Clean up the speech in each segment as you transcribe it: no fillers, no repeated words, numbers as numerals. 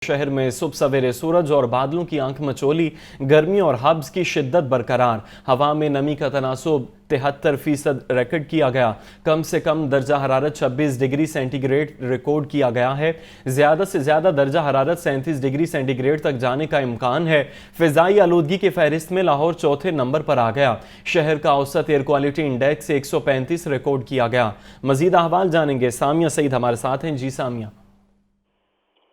شہر میں صبح سویرے سورج اور بادلوں کی آنکھ مچولی، گرمی اور ہبس کی شدت برقرار۔ ہوا میں نمی کا تناسب 73% ریکارڈ کیا گیا۔ کم سے کم درجہ حرارت 26 ڈگری سینٹی گریڈ ریکارڈ کیا گیا ہے۔ زیادہ سے زیادہ درجہ حرارت 37 ڈگری سینٹی گریڈ تک جانے کا امکان ہے۔ فضائی آلودگی کی فہرست میں لاہور چوتھے نمبر پر آ گیا۔ شہر کا اوسط ایئر کوالٹی انڈیکس 135 ریکارڈ کیا گیا۔ مزید احوال جانیں گے، سامیہ سعید ہمارے ساتھ ہیں۔ جی سامیہ۔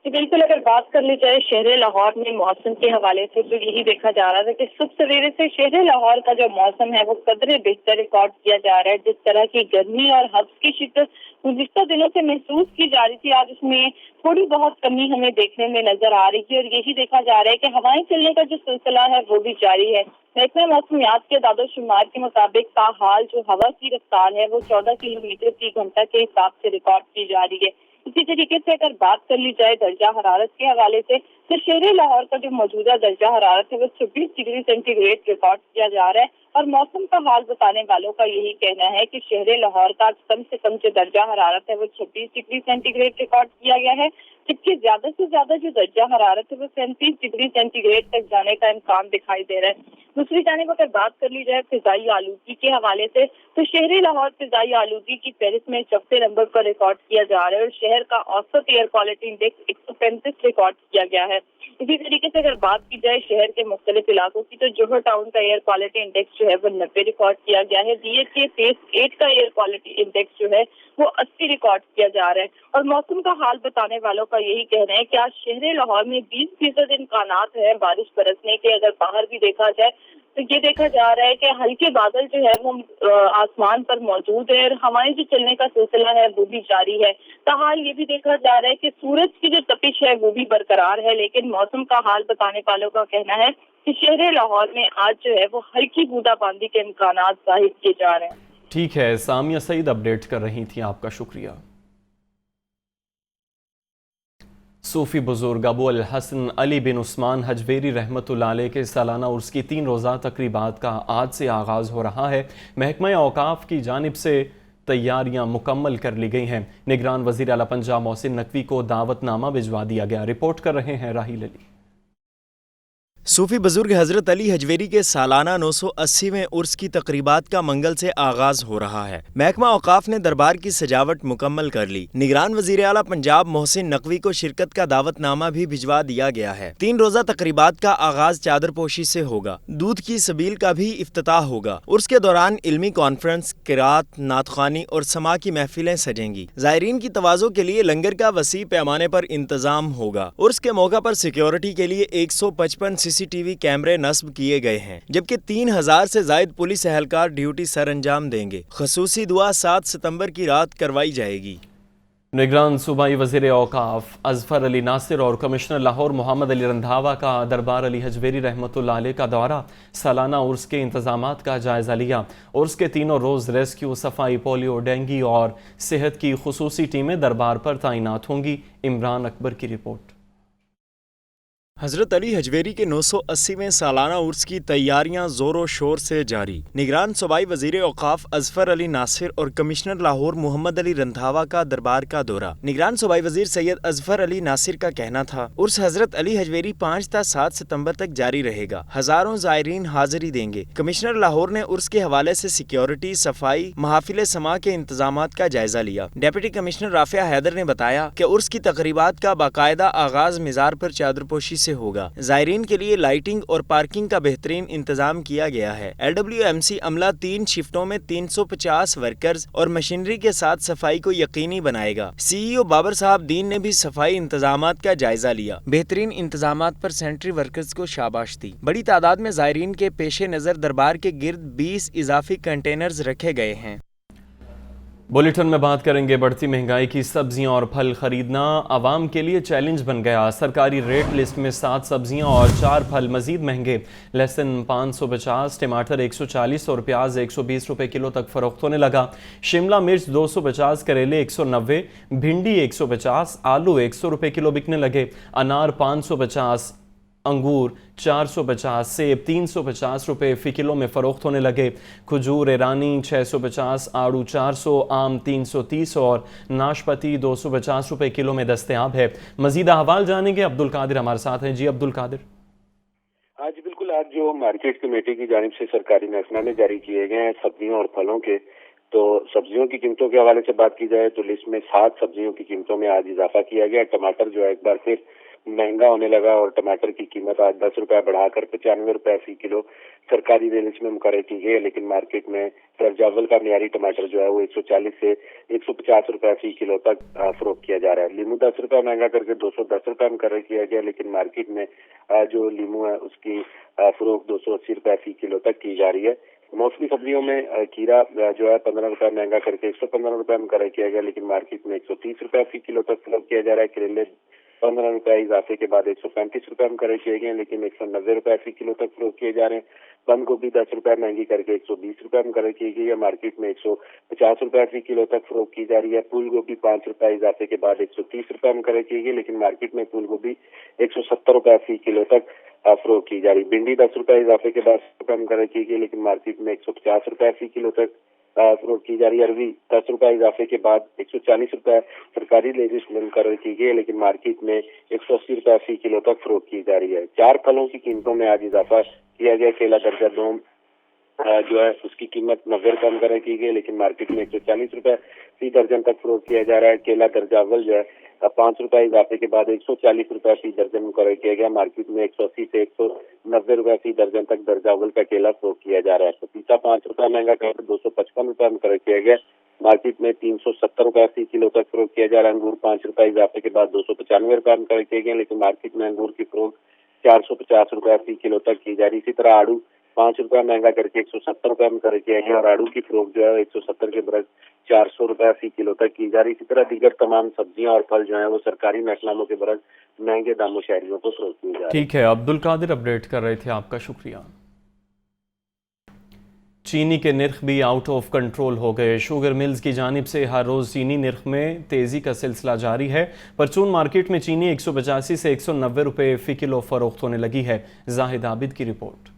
بالکل، اگر بات کر لی جائے شہر لاہور میں موسم کے حوالے سے تو یہی دیکھا جا رہا تھا کہ صبح سویرے سے شہر لاہور کا جو موسم ہے وہ قدرے بہتر ریکارڈ کیا جا رہا ہے۔ جس طرح کی گرمی اور ہبس کی شدت گزشتہ دنوں سے محسوس کی جا رہی تھی، آج اس میں تھوڑی بہت کمی ہمیں دیکھنے میں نظر آ رہی ہے، اور یہی دیکھا جا رہا ہے کہ ہوائیں چلنے کا جو سلسلہ ہے وہ بھی جاری ہے۔ محکمہ موسمیات کے اعداد و شمار کے مطابق تاحال جو ہوا کی رفتار ہے وہ 14 کلومیٹر فی گھنٹہ کے حساب سے ریکارڈ کی جا رہی ہے۔ اسی طریقے سے اگر بات کر لی جائے درجہ حرارت کے حوالے سے تو شہر لاہور کا جو موجودہ درجہ حرارت ہے وہ 26 ڈگری سینٹی گریڈ ریکارڈ کیا جا رہا ہے، اور موسم کا حال بتانے والوں کا یہی کہنا ہے کہ شہر لاہور کا کم سے کم جو درجہ حرارت ہے وہ 26 ڈگری سینٹی گریڈ ریکارڈ کیا گیا ہے، جبکہ زیادہ سے زیادہ جو درجہ حرارت ہے وہ 37 ڈگری سینٹی گریڈ تک جانے کا امکان دکھائی دے رہا ہے۔ دوسری جانب اگر بات کر لی جائے فضائی آلودگی کے حوالے سے تو شہر لاہور فضائی آلودگی کی فہرست میں چوتھے نمبر پر ریکارڈ کیا جا رہا ہے، اور شہر کا اوسط ایئر کوالٹی انڈیکس 135 ریکارڈ کیا گیا ہے۔ اسی طریقے سے اگر بات کی جائے شہر کے مختلف علاقوں کی تو جوہر ٹاؤن کا ایئر کوالٹی انڈیکس جو ہے وہ 90 ریکارڈ کیا گیا ہے۔ ڈی ایچ اے فیز 8 کا ایئر کوالٹی انڈیکس جو ہے وہ 80 ریکارڈ کیا جا رہا ہے، اور موسم کا حال بتانے والوں کا یہی کہنا ہے کہ آج شہر لاہور میں 20% امکانات ہیں بارش برسنے کے۔ اگر باہر بھی دیکھا جائے تو یہ دیکھا جا رہا ہے کہ ہلکے بادل جو ہے وہ آسمان پر موجود ہے، اور ہوائیں جو چلنے کا سلسلہ ہے وہ بھی جاری ہے۔ تاحال یہ بھی دیکھا جا رہا ہے کہ سورج کی جو تپش ہے وہ بھی برقرار ہے، لیکن موسم کا حال بتانے والوں کا کہنا ہے کہ شہر لاہور میں آج جو ہے وہ ہلکی بوندا باندی کے امکانات ظاہر کیے جا رہے ہیں۔ ٹھیک ہے، سامیہ سعید اپڈیٹ کر رہی تھیں، آپ کا شکریہ۔ صوفی بزرگ ابو الحسن علی بن عثمان حجویری رحمۃ اللہ علیہ کے سالانہ عرس کی 3 روزہ تقریبات کا آج سے آغاز ہو رہا ہے۔ محکمہ اوقاف کی جانب سے تیاریاں مکمل کر لی گئی ہیں۔ نگران وزیر اعلیٰ پنجاب محسن نقوی کو دعوت نامہ بھجوا دیا گیا۔ رپورٹ کر رہے ہیں راہیل علی۔ صوفی بزرگ حضرت علی حجویری کے سالانہ 980ویں عرس کی تقریبات کا منگل سے آغاز ہو رہا ہے۔ محکمہ اوقاف نے دربار کی سجاوٹ مکمل کر لی۔ نگران وزیر اعلیٰ پنجاب محسن نقوی کو شرکت کا دعوت نامہ بھی بھجوا دیا گیا ہے۔ 3 روزہ تقریبات کا آغاز چادر پوشی سے ہوگا۔ دودھ کی سبیل کا بھی افتتاح ہوگا۔ عرس کے دوران علمی کانفرنس، قرات، نعت خوانی اور سماع کی محفلیں سجیں گی۔ زائرین کی تواضع کے لیے لنگر کا وسیع پیمانے پر انتظام ہوگا۔ عرس کے موقع پر سیکیورٹی کے لیے 155 CCTV کیمرے نصب کیے گئے ہیں، جبکہ 3000 سے زائد پولیس اہلکار ڈیوٹی سر انجام دیں گے۔ خصوصی دعا 7 ستمبر کی رات کروائی جائے گی۔ نگران صوبائی وزیر اوقاف اظفر علی ناصر اور کمشنر لاہور محمد علی رندھاوا کا دربار علی حجویری رحمۃ اللہ علیہ کا دورہ، سالانہ عرس کے انتظامات کا جائزہ لیا۔ عرس کے تینوں روز ریسکیو، صفائی، پولیو، ڈینگی اور صحت کی خصوصی ٹیمیں دربار پر تعینات ہوں گی۔ عمران اکبر کی رپورٹ۔ حضرت علی حجویری کے 980ویں سالانہ عرس کی تیاریاں زور و شور سے جاری۔ نگران صوبائی وزیر اوقاف اظفر علی ناصر اور کمشنر لاہور محمد علی رندھاوا کا دربار کا دورہ۔ نگران صوبائی وزیر سید اظفر علی ناصر کا کہنا تھا، عرس حضرت علی حجویری 5 تا 7 ستمبر تک جاری رہے گا۔ ہزاروں زائرین حاضری دیں گے۔ کمشنر لاہور نے عرس کے حوالے سے سیکیورٹی، صفائی، محافل سماع کے انتظامات کا جائزہ لیا۔ ڈپٹی کمشنر رافعہ حیدر نے بتایا کہ عرس کی تقریبات کا باقاعدہ آغاز مزار پر چادر پوشی سے ہوگا۔ زائرین کے لیے لائٹنگ اور پارکنگ کا بہترین انتظام کیا گیا ہے۔ LWMC عملہ 3 شفٹوں میں 350 ورکرز اور مشینری کے ساتھ صفائی کو یقینی بنائے گا۔ CEO بابر صاحب دین نے بھی صفائی انتظامات کا جائزہ لیا۔ بہترین انتظامات پر سینٹری ورکرز کو شاباش دی۔ بڑی تعداد میں زائرین کے پیش نظر دربار کے گرد 20 اضافی کنٹینرز رکھے گئے ہیں۔ بولیٹن میں بات کریں گے بڑھتی مہنگائی کی۔ سبزیاں اور پھل خریدنا عوام کے لیے چیلنج بن گیا۔ سرکاری ریٹ لسٹ میں 7 سبزیاں اور 4 پھل مزید مہنگے۔ لہسن 550، ٹماٹر 140 اور پیاز 120 روپے کلو تک فروخت ہونے لگا۔ شملہ مرچ 250، کریلے 190، بھنڈی 150، آلو 100 روپے کلو بکنے لگے۔ انار 550، अंगूर 450, सेब 350 रुपए फ़ी किलो में फ़रोख्त होने लगे। खजूर ईरानी 650, आड़ू 400, आम 330 और नाशपाती 250 रुपए किलो में दस्तयाब है। मज़ीद अहवाल जानेंगे, अब्दुल कादिर हमारे साथ हैं। जी अब्दुल कादिर। आज बिल्कुल, आज जो मार्केट कमेटी की जानिब से सरकारी मैसनामे जारी किए गए हैं सब्जियों और फलों के, तो सब्जियों की कीमतों के हवाले से बात की जाए तो लिस्ट में 7 सब्जियों की कीमतों में आज इजाफा किया गया। टमाटर जो है एक बार फिर महंगा होने लगा और टमाटर की कीमत आज 10 रुपये बढ़ाकर 95 रुपये फी किलो सरकारी लिस्ट में मुकर्रर की गई है। लेकिन मार्केट में दर्जावल का मियारी टमाटर जो है वो 140 से 150 रुपये फी किलो तक फरोख्त किया जा रहा है। लीमू 10 रुपये महंगा करके 210 रुपये मुकर्रर किया गया, लेकिन मार्केट में जो लीमू है उसकी फरोख्त 280 रुपये फी किलो तक की जा रही है। मौसमी सब्जियों में खीरा जो है 15 रुपये महंगा करके 115 रुपये मुकर्रर किया गया, लेकिन मार्केट में 130 रुपये फी किलो तक फरोख्त किया जा रहा है। करेले 15 रुपये इजाफे के बाद 135 रुपये मुकर्रर किए गए, लेकिन 190 रुपये फी किलो तक फरोख्त किए जा रहे हैं। बंद गोभी 10 रुपये महंगी करके 120 रुपये मुकर्रर की गई है, मार्केट में 150 रुपये फी किलो तक फरोख्त की जा रही है। फूल गोभी 5 रुपये इजाफे के बाद 130 रुपये मुकर्रर की गई, लेकिन मार्केट में फूल गोभी 170 रुपये फी किलो तक फरोख्त की जा रही। भिंडी 10 रुपये इजाफे के बाद रुपये मुकर्रर की गई, लेकिन मार्केट में 150 रुपये फी किलो तक फरोख्त की जा रही है। अरवी 10 रुपये इजाफे के बाद 140 रुपये सरकारी लिस्ट में मुकर्रर की गई, लेकिन मार्केट में 180 रुपये फी किलो तक फरोख्त की जा रही है। 4 फलों की कीमतों में आज इजाफा किया गया। केला दर्जा 2 जो है उसकी कीमत 90 रुपये मुकर्रर की गई, लेकिन मार्केट में 140 रुपये फी दर्जन तक फरोख्त किया जा रहा है। केला दर्जा अव्वल जो है 5 रुपये इजाफे के बाद 140 रुपये फी दर्जन मुकर्रर किया गया, मार्केट में 180 से 190 रुपये फी दर्जन तक दर्जा अव्वल का केला फरोख्त किया जा रहा है। पपीता 5 रुपये महंगा कर 255 रुपये मुकर्रर किया गया, मार्केट में 370 रुपये फी किलो तक फरोख्त किया जा रहा है। अंगूर 5 रुपये इजाफे के बाद 295 रुपये मुकर्रर किए गए, लेकिन मार्केट में अंगूर की फरोख्त 450 रुपये फी किलो तक की जा रही। इसी तरह आड़ू 5 रुपये महंगा करके 170 रुपये मुकर्रर किया गया और आड़ू की फरोख्त जो है 170 के बरस 400 रुपये फी किलो तक की जा रही। इसी तरह दीगर तमाम सब्जियां और फल जो है वो सरकारी महकमाओं के बरस महंगे दामों शहरियों को फरोख्त किए जा रहे हैं। ठीक है, अब्दुल कादिर अपडेट कर रहे थे, आपका शुक्रिया। चीनी के नर्ख भी आउट ऑफ कंट्रोल हो गए। शुगर मिल्स की जानिब से हर रोज़ चीनी नर्ख में तेज़ी का सिलसिला जारी है। परचून मार्केट में चीनी 185 से 190 रुपये फ़ी किलो फ़रोख्त होने लगी है। जाहिद आबिद की रिपोर्ट।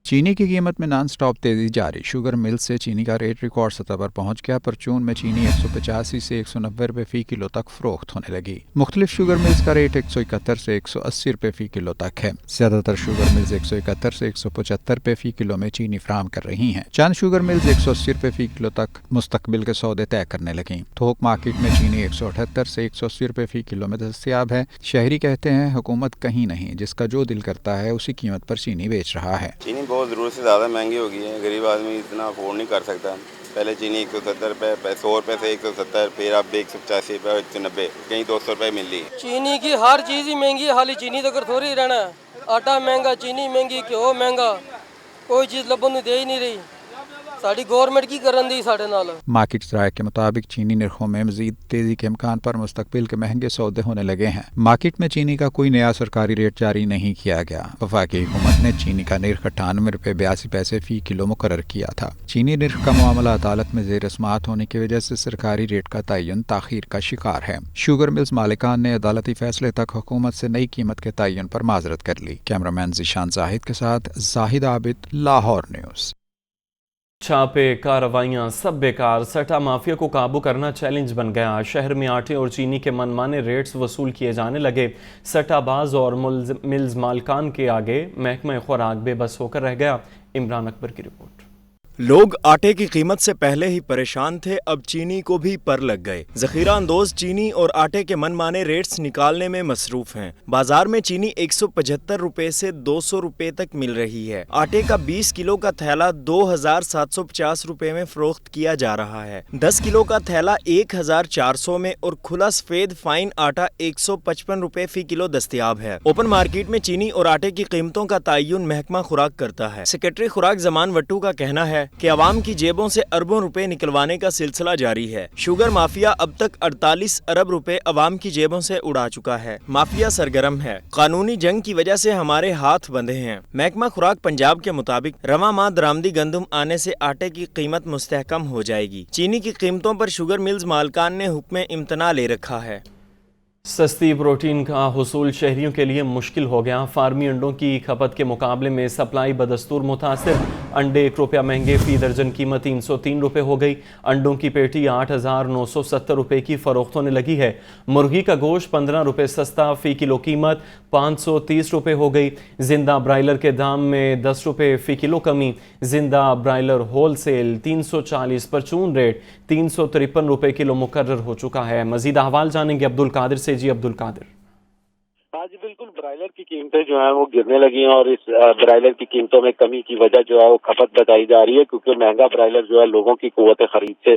चीनी की कीमत में नॉन स्टॉप तेज़ी जारी। शुगर मिल्स से चीनी का रेट रिकॉर्ड सतह पर पहुंच गया। परचून में चीनी 185 से 190 रुपये फ़ी किलो तक फ़रोख्त होने लगी। मुख्तलिफ शुगर मिल्स का रेट 171 से 180 रुपये फ़ी किलो तक है। ज़्यादातर शुगर मिल्स 171 से 175 रुपये फ़ी किलो में चीनी फराहम कर रही हैं। चंद शुगर मिल्स 180 रुपये फ़ी किलो तक मुस्तकबिल के सौदे तय करने लगी। थोक मार्केट में चीनी 178 से 180 रुपये फ़ी किलो में दस्तयाब है। शहरी कहते हैं हुकूमत कहीं नहीं, जिसका जो दिल करता है उसी कीमत पर चीनी बेच रहा है। बहुत ज़रूरत से ज़्यादा महंगी हो गई है, गरीब आदमी इतना अफोर्ड नहीं कर सकता। पहले चीनी 170 रुपये, 100 रुपये से 170, फिर अब 185 रुपये, 190, कहीं 200 रुपये मिल रही है। चीनी की हर चीज़ ही महंगी है, खाली चीनी तो कर थोड़ी रहना है। आटा महंगा, चीनी महंगी, घ्यो महंगा, कोई चीज़ लबन नहीं दे ही नहीं रही। साड़ी गवर्नमेंट की करन दी साढ़े नाल। मार्केट राय के मुताबिक चीनी निर्खों में मजीद तेजी के इम्कान पर मुस्तकबिल के महंगे सौदे होने लगे हैं। मार्केट में चीनी का कोई नया सरकारी रेट जारी नहीं किया गया। वफाकी हुकूमत ने चीनी का निर्ख 98 रुपये 82 पैसे फी किलो मुकर्रर किया था। चीनी निर्ख का मामला अदालत में ज़ेर समाअत होने की वजह से सरकारी रेट का तयन ताखीर का शिकार है। शुगर मिल्स मालिकान ने अदालती फैसले तक हुकूमत से नई कीमत के तयन पर माजरत कर ली। कैमरामैन ज़ीशान जाहिद के साथ जाहिद आबिद, लाहौर न्यूज़। छापे, कार्रवाइयाँ सब बेकार। सट्टा माफिया को काबू करना चैलेंज बन गया। शहर में आटे और चीनी के मनमाने रेट्स वसूल किए जाने लगे। सट्टाबाज और मिल्स मालकान के आगे महकमा खुराक बेबस होकर रह गया। इमरान अकबर की रिपोर्ट। लोग आटे की कीमत से पहले ही परेशान थे, अब चीनी को भी पर लग गए। जखीरा अंदोज चीनी और आटे के मनमाने रेट्स निकालने में मसरूफ हैं। बाजार में चीनी 175 रुपए से 200 रुपए तक मिल रही है। आटे का 20 किलो का थैला 2750 रुपए में फरोख्त किया जा रहा है। 10 किलो का थैला 1400 में और खुला सफेद फाइन आटा 155 रुपए फी किलो दस्तयाब है। ओपन मार्केट में चीनी और आटे की कीमतों का तयन महकमा खुराक करता है। सेक्रेटरी खुराक जमान वट्टू का कहना है कि अवाम की जेबों से अरबों रुपए निकलवाने का सिलसिला जारी है। शुगर माफिया अब तक 48 अरब रुपए अवाम की जेबों से उड़ा चुका है। माफिया सरगर्म है। कानूनी जंग की वजह से हमारे हाथ बंधे हैं। महकमा खुराक पंजाब के मुताबिक रवा माह दरामदी गंदम आने से आटे की कीमत मुस्तहकम हो जाएगी। चीनी की कीमतों पर शुगर मिल्स मालकान ने हुक्म इम्तना ले रखा है। سستی پروٹین کا حصول شہریوں کے لیے مشکل ہو گیا۔ فارمی انڈوں کی کھپت کے مقابلے میں سپلائی بدستور متاثر۔ انڈے 1 روپیہ مہنگے، فی درجن قیمت 303 روپے ہو گئی۔ انڈوں کی پیٹی 8,970 روپے کی فروخت ہونے لگی ہے۔ مرغی کا گوشت 15 روپے سستا، فی کلو قیمت 530 روپے ہو گئی۔ زندہ برائلر کے دام میں 10 روپے فی کلو کمی۔ زندہ برائلر ہول سیل 340 پرچون ریٹ 353 روپے کلو مقرر ہو چکا ہے۔ مزید احوال جانیں گے عبدالقادر سے۔ جی عبدالقادر۔ آج بالکل برائلر کی قیمتیں جو ہیں وہ گرنے لگی ہیں، اور اس برائلر کی قیمتوں میں کمی کی وجہ جو ہے وہ کھپت بتائی جا رہی ہے، کیونکہ مہنگا برائلر جو ہے لوگوں کی قوت خرید سے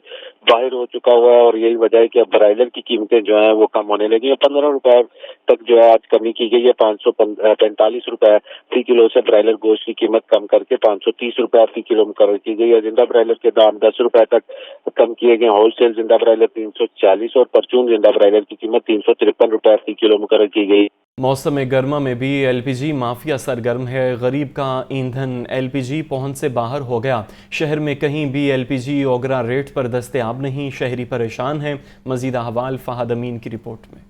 باہر ہو چکا ہوا ہے، اور یہی وجہ ہے کہ اب برائلر کی قیمتیں جو ہیں وہ کم ہونے لگی ہیں۔ 15 روپے تک جو ہے آج کمی کی گئی ہے۔ 545 روپے فی کلو سے برائلر گوشت کی قیمت کم کر کے 530 روپے فی کلو مقرر کی گئی ہے۔ زندہ برائلر کے دام 10 روپے تک کم کیے گئے۔ ہول سیل زندہ برائلر 340 اور پرچون زندہ برائلر کی قیمت 353 روپے فی کلو مقرر کی گئی۔ موسم گرما میں بھی ایل پی جی مافیا سرگرم ہے۔ غریب کا ایندھن ایل پی جی پہنچ سے باہر ہو گیا۔ شہر میں کہیں بھی ایل پی جی اوگرا ریٹ پر دستیاب نہیں، شہری پریشان ہیں۔ مزید احوال فہد امین کی رپورٹ میں۔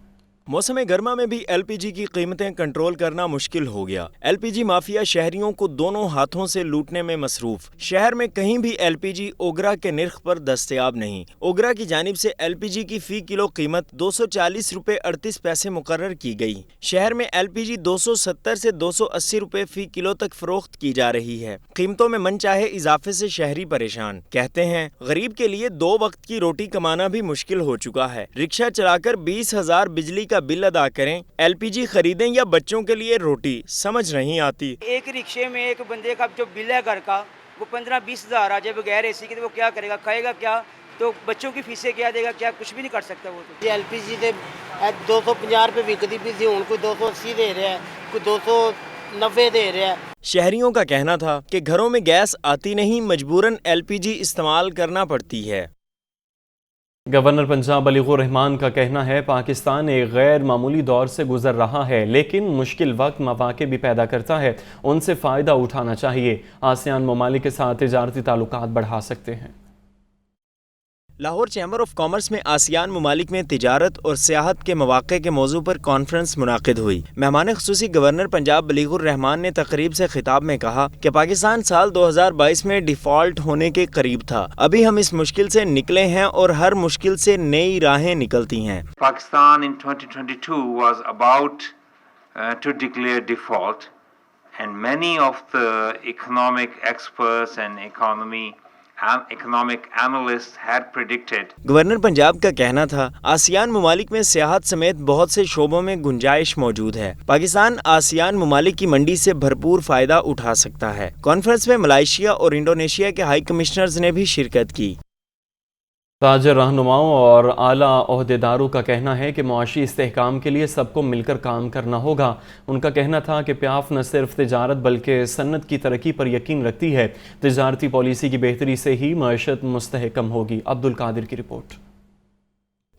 موسم گرما میں بھی ایل پی جی کی قیمتیں کنٹرول کرنا مشکل ہو گیا۔ ایل پی جی مافیا شہریوں کو دونوں ہاتھوں سے لوٹنے میں مصروف۔ شہر میں کہیں بھی ایل پی جی اوگرا کے نرخ پر دستیاب نہیں۔ اوگرا کی جانب سے ایل پی جی کی فی کلو قیمت 240 روپے 38 پیسے مقرر کی گئی۔ شہر میں ایل پی جی 270 سے 280 روپے فی کلو تک فروخت کی جا رہی ہے۔ قیمتوں میں من چاہے اضافے سے شہری پریشان۔ کہتے ہیں غریب کے لیے 2 وقت کی روٹی کمانا بھی مشکل ہو چکا ہے۔ رکشہ چلا کر 20,000 بجلی کا بل ادا کریں، ایل پی جی خریدیں یا بچوں کے لیے روٹی، سمجھ نہیں آتی۔ ایک رکشے میں ایک بندے کا جو بل ہے گھر کا وہ 15-20 ہزار آ جائے بغیر اے سی کے، تو وہ کیا کرے گا؟ کھائے گا کیا؟ تو بچوں کی فیسیں کیا دے گا؟ کیا کچھ بھی نہیں کر سکتا وہ تو۔ ایل پی جی دے 250 روپے وکتی پی سی، ہوں کوئی 280 دے رہا ہے، کوئی 290 دے رہا ہے۔ شہریوں کا کہنا تھا کہ گھروں میں گیس آتی نہیں، مجبوراً ایل پی جی استعمال کرنا پڑتی ہے۔ گورنر پنجاب بلیغ الرحمان کا کہنا ہے پاکستان ایک غیر معمولی دور سے گزر رہا ہے، لیکن مشکل وقت مواقع بھی پیدا کرتا ہے، ان سے فائدہ اٹھانا چاہیے۔ آسیان ممالک کے ساتھ تجارتی تعلقات بڑھا سکتے ہیں۔ لاہور چیمبر آف کامرس میں آسیان ممالک میں تجارت اور سیاحت کے مواقع کے موضوع پر کانفرنس منعقد ہوئی۔ مہمان خصوصی گورنر پنجاب بلیغ الرحمان نے تقریب سے خطاب میں کہا کہ پاکستان سال 2022 میں ڈیفالٹ ہونے کے قریب تھا، ابھی ہم اس مشکل سے نکلے ہیں اور ہر مشکل سے نئی راہیں نکلتی ہیں۔ Pakistan in 2022 was about to declare default, and many of the economic experts and economic analysts had predicted. Governor Punjab کا کہنا تھا آسیان ممالک میں سیاحت سمیت بہت سے شعبوں میں گنجائش موجود ہے، پاکستان آسیان ممالک کی منڈی سے بھرپور فائدہ اٹھا سکتا ہے۔ کانفرنس میں ملائیشیا اور انڈونیشیا کے ہائی کمشنرز نے بھی شرکت کی۔ تاجر رہنماؤں اور اعلیٰ عہدیداروں کا کہنا ہے کہ معاشی استحکام کے لیے سب کو مل کر کام کرنا ہوگا۔ ان کا کہنا تھا کہ پیاف نہ صرف تجارت بلکہ صنعت کی ترقی پر یقین رکھتی ہے، تجارتی پالیسی کی بہتری سے ہی معیشت مستحکم ہوگی۔ عبدالقادر کی رپورٹ۔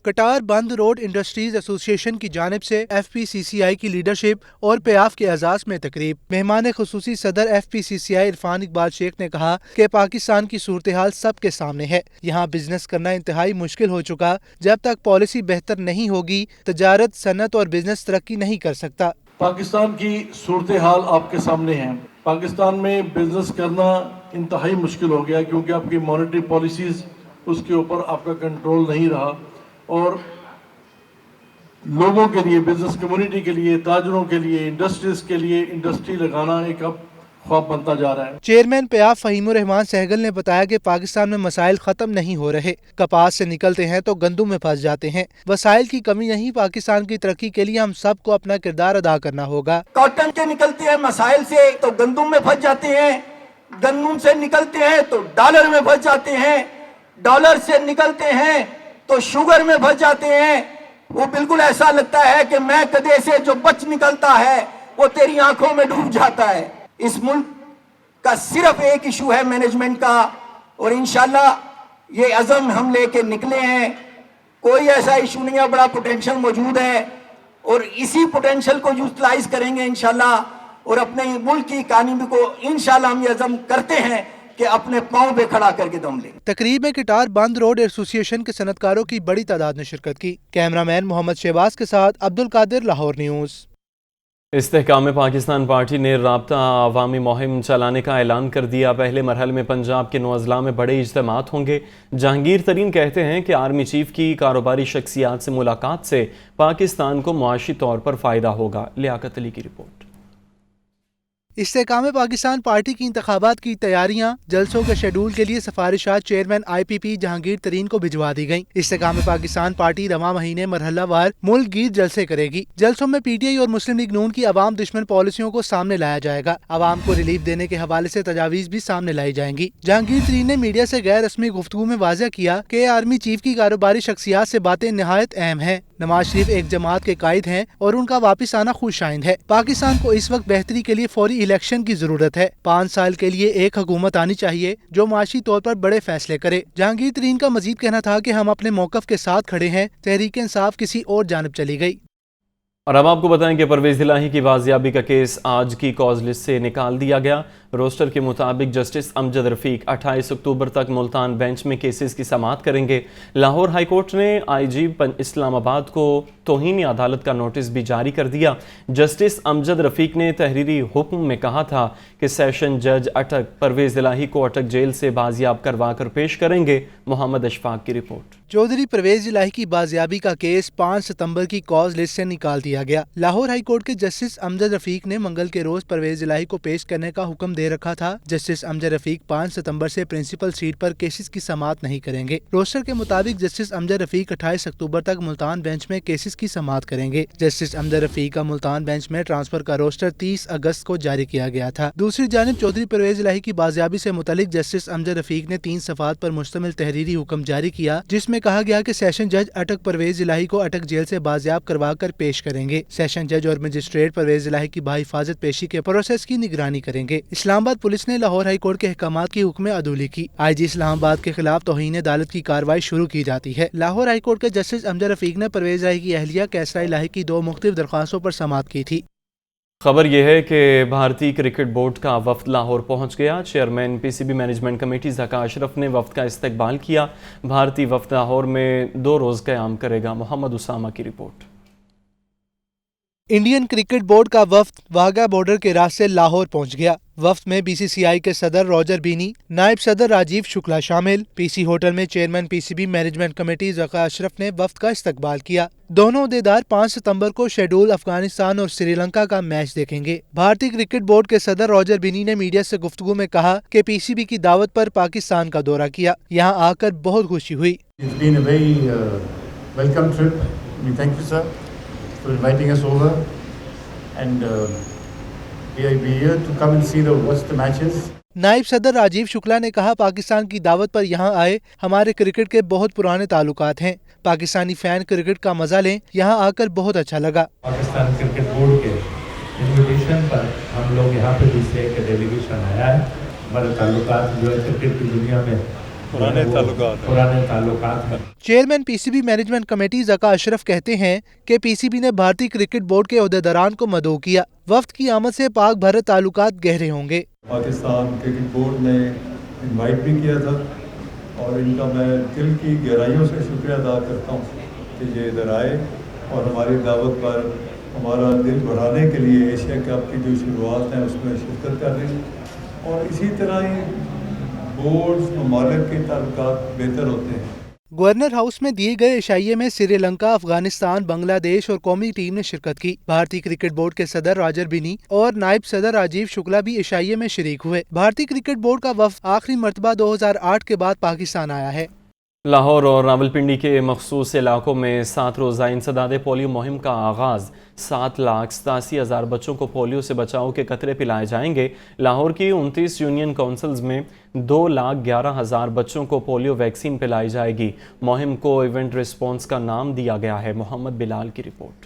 کٹار بند روڈ انڈسٹریز ایسوسی ایشن کی جانب سے ایف پی سی سی آئی کی لیڈرشپ اور پیاف کے اعزاز میں تقریب۔ مہمان خصوصی صدر ایف پی سی سی آئی عرفان اقبال شیخ نے کہا کہ پاکستان کی صورتحال سب کے سامنے ہے، یہاں بزنس کرنا انتہائی مشکل ہو چکا، جب تک پالیسی بہتر نہیں ہوگی تجارت، صنعت اور بزنس ترقی نہیں کر سکتا۔ پاکستان کی صورتحال آپ کے سامنے ہے۔ پاکستان میں بزنس کرنا انتہائی مشکل ہو گیا کیونکہ آپ کی مانیٹری پالیسیز اس کے اوپر آپ کا کنٹرول نہیں رہا، اور لوگوں کے لیے، بزنس کمیونٹی کے لیے، تاجروں کے لیے، انڈسٹریز کے لیے انڈسٹری لگانا ایک اب خواب بنتا جا رہا ہے۔ چیئرمین پیاف فہیم الرحمان سہگل نے بتایا کہ پاکستان میں مسائل ختم نہیں ہو رہے، کپاس سے نکلتے ہیں تو گندم میں پھنس جاتے ہیں۔ وسائل کی کمی نہیں، پاکستان کی ترقی کے لیے ہم سب کو اپنا کردار ادا کرنا ہوگا۔ کاٹن کے نکلتے ہیں مسائل سے تو گندم میں پھنس جاتے ہیں، گندم سے نکلتے ہیں تو ڈالر میں پھنس جاتے ہیں، ڈالر سے نکلتے ہیں تو شوگر میں پھنس جاتے ہیں۔ وہ بالکل ایسا لگتا ہے کہ میں کدے سے جو بچ نکلتا ہے وہ تیری آنکھوں میں ڈوب جاتا ہے۔ اس ملک کا صرف ایک ایشو ہے مینجمنٹ کا، اور انشاءاللہ یہ عزم ہم لے کے نکلے ہیں۔ کوئی ایسا ایشو نہیں ہے، بڑا پوٹینشل موجود ہے اور اسی پوٹینشل کو یوٹیلائز کریں گے انشاءاللہ، اور اپنے ملک کی اکانومی کو انشاءاللہ ہم یہ عزم کرتے ہیں कि अपने पाँव पे खड़ा करके दम लें। तकरीब में कटार बंद रोड एसोसिएशन के सनतकारों की बड़ी तादाद ने शिरकत की। कैमरामैन मोहम्मद शहबाज के साथ अब्दुल कादिर, लाहौर न्यूज़। इस्तेहकाम पाकिस्तान पार्टी ने राब्ता अवामी मुहिम चलाने का ऐलान कर दिया। पहले मरहल में पंजाब के 9 अजला में बड़े इज्तिमात होंगे। जहांगीर तरीन कहते हैं कि आर्मी चीफ की कारोबारी शख्सियात से मुलाकात से पाकिस्तान को मुआशी तौर पर फ़ायदा होगा। लियाकत अली की रिपोर्ट। इस्तेहकाम पाकिस्तान पार्टी की इंतखाबात की तैयारियां, जलसों के शेड्यूल के लिए सिफारिशात चेयरमैन IPP जहांगीर तरीन को भिजवा दी गयी। इस्तेहकाम पाकिस्तान पार्टी रवां महीने मरहलावार मुल्क गीर जलसे करेगी। जलसों में PTI और मुस्लिम लीग नून की अवाम दुश्मन पॉलिसियों को सामने लाया जाएगा। अवाम को रिलीफ देने के हवाले से तजावीज भी सामने लाई जाएंगी। जहांगीर तरीन ने मीडिया से गैर रस्मी गुफ्तगू में वाज़ेह किया कि आर्मी चीफ की कारोबारी शख्सियात से बातें निहायत अहम है। नवाज शरीफ एक जमात के कायद हैं और उनका वापिस आना खुशाइंद है। पाकिस्तान को इस वक्त बेहतरी के लिए फौरी इलेक्शन की जरूरत है। 5 साल के लिए एक हुकूमत आनी चाहिए जो माशी तौर पर बड़े फैसले करे। जहांगीर तरीन का मजीद कहना था कि हम अपने मौकफ के साथ खड़े हैं। तहरीक इंसाफ किसी और जानिब चली गई। और अब आपको बताएं कि परवेज इलाही की बाजियाबी का केस आज की कॉज लिस्ट से निकाल दिया गया। रोस्टर के मुताबिक जस्टिस अमजद रफीक 28 अक्टूबर तक मुल्तान बेंच में केसेस की समाअत करेंगे। लाहौर हाई कोर्ट ने IG इस्लामाबाद को तौहीन अदालत का नोटिस भी जारी कर दिया। जस्टिस अमजद रफीक ने तहरीरी हुक्म में कहा था कि सेशन जज अटक परवेज इलाही को अटक जेल से बाजियाब करवा कर पेश करेंगे। मोहम्मद अशफाक की रिपोर्ट। चौधरी परवेज इलाही की बाजियाबी का केस 5 सितंबर की कॉज लिस्ट से निकाल दिया गया। लाहौर हाई कोर्ट के जस्टिस अमजद रफीक ने मंगल के रोज परवेज इलाही को पेश करने का हुक्म दे रखा था। जस्टिस अमजद रफीक 5 सितंबर से प्रिंसिपल सीट पर केसेस की समाअत नहीं करेंगे। रोस्टर के मुताबिक जस्टिस अमजद रफीक 28 अक्टूबर तक मुल्तान बेंच में केसेस की समाअत करेंगे। जस्टिस अमजद रफीक का मुल्तान बेंच में ट्रांसफर का रोस्टर 30 अगस्त को जारी किया गया था। दूसरी जानिब चौधरी परवेज इलाही की बाजियाबी से मुतालिक जस्टिस अमजद रफीक ने 3 सफ़ात पर मुश्तमिल तहरीरी हुक्म जारी किया, जिसमें कहा गया कि सेशन जज अटक परवेज इलाही को अटक जेल से बाजियाब करवा कर पेश करेंगे। सेशन जज और मजिस्ट्रेट परवेज इलाही की बाहिफाजत पेशी के प्रोसेस की निगरानी करेंगे। इस्लामाबाद पुलिस ने लाहौर हाई कोर्ट के अहकामात की हुक्म अदूली की। IG इस्लामाबाद के खिलाफ तौहीन अदालत की कार्रवाई शुरू की जाती है। लाहौर हाई कोर्ट के जस्टिस अमजद रफीक ने परवेज इलाही की अहलिया कैसरा इलाही की 2 मुख्तलिफ दरख्वास्तों पर समाअत की थी। खबर यह है कि भारतीय क्रिकेट बोर्ड का वफ्द लाहौर पहुंच गया। Chairman PCB management committee Zaka Ashraf ने वफ्द का इस्तकबाल किया। भारतीय वफ्द लाहौर में 2 रोज़ क़याम करेगा। मोहम्मद उसामा की रिपोर्ट। इंडियन क्रिकेट बोर्ड का वफ्द वाघा बॉर्डर के रास्ते लाहौर पहुंच गया। वफ्द में BCCI के सदर रॉजर बीनी, नायब सदर राजीव शुक्ला शामिल। PC होटल में chairman PCB management committee Zaka Ashraf ने वफ्द का इस्तकबाल किया। दोनों अहदेदार 5 सितंबर को शेड्यूल अफगानिस्तान और श्रीलंका का मैच देखेंगे। भारतीय क्रिकेट बोर्ड के सदर रॉजर बीनी ने मीडिया से गुफ्तगू में कहा कि PCB की दावत पर पाकिस्तान का दौरा किया, यहाँ आकर बहुत खुशी हुई। for inviting us over, and we are here to come and see watch the matches. नायब सदर राजीव शुक्ला ने कहा, पाकिस्तान की दावत पर यहाँ आए, हमारे क्रिकेट के बहुत पुराने ताल्लुकात हैं। पाकिस्तानी फैन क्रिकेट का मजा लें, यहाँ आकर बहुत अच्छा लगा। पाकिस्तान क्रिकेट बोर्ड के इन्विटेशन पर हम लोग यहाँ पे दूसरे एक डेलीगेशन आया है। हमारे ताल्लुकात जो है क्रिकेट की दुनिया में पुराने ताल्लुकात हैं। Chairman PCB management committee Zaka Ashraf कहते हैं कि PCB ने भारतीय क्रिकेट बोर्ड के ओहदेदारान को मदऊ किया। वफ्द की आमद से पाक भारत ताल्लुकात गहरे होंगे। पाकिस्तान क्रिकेट बोर्ड ने इनवाइट भी किया था और इनका मैं दिल की गहराइयों से शुक्रिया अदा करता हूँ कि ये इधर आए और हमारी दावत पर हमारा दिल बढ़ाने के लिए एशिया कप की जो शुरुआत है उसमें शिरकत कर रही है और इसी तरह ही बोर्ड ममालिक के ताल्लुकात बेहतर होते हैं। गवर्नर हाउस में दिए गए इशाइये में श्रीलंका, अफगानिस्तान, बांग्लादेश और कौमी टीम ने शिरकत की। भारतीय क्रिकेट बोर्ड के सदर रॉजर बिनी और नायब सदर राजीव शुक्ला भी इशाइये में शरीक हुए। भारतीय क्रिकेट बोर्ड का वफ्द आखिरी मरतबा 2008 के बाद पाकिस्तान आया है। लाहौर और रावलपिंडी के मखसूस इलाकों में 7 रोज़ा इंसदाद पोलियो मुहिम का आगाज़। 7,87,000 बच्चों को पोलियो से बचाव के कतरे पिलाए जाएंगे। लाहौर की 29 यूनियन काउंसिल्स में 2,11,000 बच्चों को पोलियो वैक्सीन पिलाई जाएगी। मुहिम को इवेंट रिस्पॉन्स का नाम दिया गया है। मोहम्मद बिलाल की रिपोर्ट।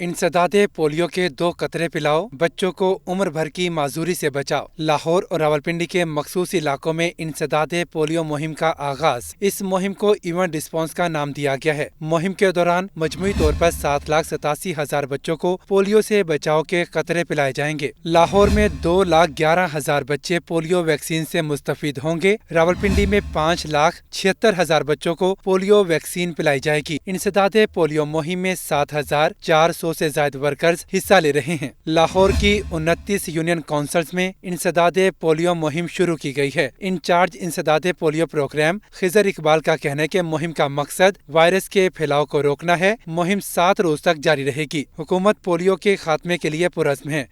इंसदाद पोलियो के 2 कतरे पिलाओ, बच्चों को उम्र भर की माजूरी से बचाओ। लाहौर और रावलपिंडी के मखसूस इलाकों में इंसदाद पोलियो मुहिम का आगाज। इस मुहिम को इवेंट रिस्पांस का नाम दिया गया है। मुहिम के दौरान मजमूई तौर पर 7,87,000 बच्चों को पोलियो से बचाव के कतरे पिलाए जाएंगे। लाहौर में 2,11,000 बच्चे पोलियो वैक्सीन से मुस्तफीद होंगे। रावलपिंडी में 5,76,000 बच्चों को पोलियो वैक्सीन पिलाई जाएगी। इंसदाद पोलियो मुहिम में 7,400 से ज्यादा वर्कर्स हिस्सा ले रहे हैं। लाहौर की 29 यूनियन काउंसिल्स में इंसदाद पोलियो मुहिम शुरू की गई है। इंचार्ज इंसदाद पोलियो प्रोग्राम खिजर इकबाल का कहना है कि मुहिम का मकसद वायरस के फैलाव को रोकना है। मुहिम 7 रोज तक जारी रहेगी। हुकूमत पोलियो के खात्मे के लिए पुरज़्म है।